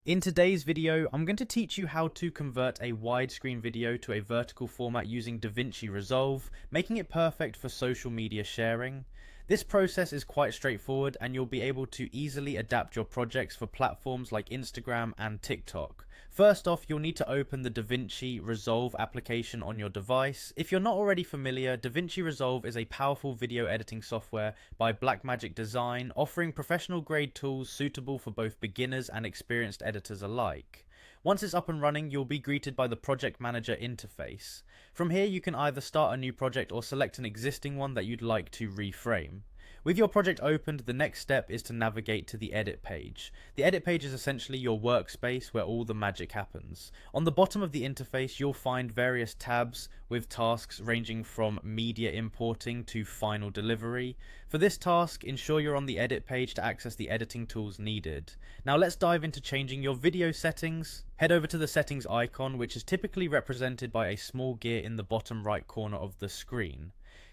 In today's video, I'm going to teach you how to convert a widescreen video to a vertical format using Davinci Resolve, making it perfect for social media sharing. This process is quite straightforward and you'll be able to easily adapt your projects for platforms like Instagram and TikTok. First off, you'll need to open the Davinci Resolve application on your device. If you're not already familiar, Davinci Resolve is a powerful video editing software by Blackmagic Design, offering professional grade tools suitable for both beginners and experienced editors alike. Once it's up and running, you'll be greeted by the Project Manager interface. From here, you can either start a new project or select an existing one that you'd like to reframe. With your project opened, the next step is to navigate to the edit page. The edit page is essentially your workspace where all the magic happens. On the bottom of the interface, you'll find various tabs with tasks ranging from media importing to final delivery. For this task, ensure you're on the edit page to access the editing tools needed. Now let's dive into changing your video settings. Head over to the settings icon, which is typically represented by a small gear in the bottom right corner of the screen.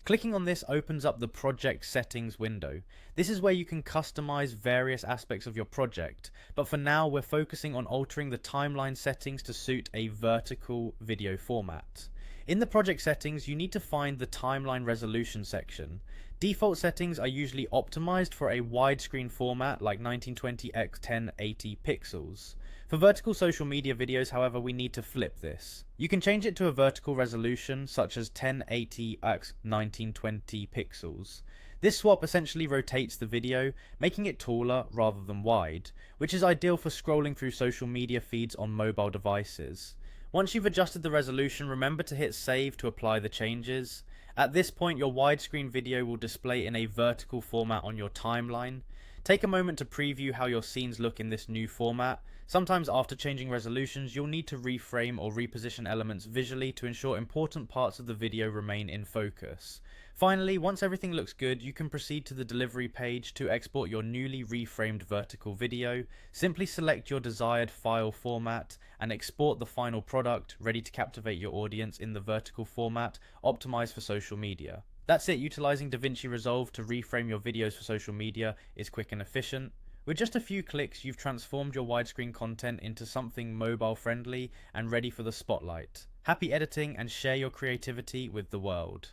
Clicking on this opens up the project settings window. This is where you can customize various aspects of your project, but for now we're focusing on altering the timeline settings to suit a vertical video format. In the project settings, you need to find the timeline resolution section. Default settings are usually optimized for a widescreen format like 1920 x 1080 pixels. For vertical social media videos, however, we need to flip this. You can change it to a vertical resolution such as 1080 x 1920 pixels. This swap essentially rotates the video, making it taller rather than wide, which is ideal for scrolling through social media feeds on mobile devices. Once you've adjusted the resolution, remember to hit save to apply the changes. At this point, your widescreen video will display in a vertical format on your timeline. Take a moment to preview how your scenes look in this new format. Sometimes after changing resolutions, you'll need to reframe or reposition elements visually to ensure important parts of the video remain in focus. Finally, once everything looks good, you can proceed to the delivery page to export your newly reframed vertical video. Simply select your desired file format and export the final product, ready to captivate your audience in the vertical format, optimized for social media. That's it. Utilizing Davinci Resolve to reframe your videos for social media is quick and efficient. With just a few clicks, you've transformed your widescreen content into something mobile friendly and ready for the spotlight. Happy editing and share your creativity with the world.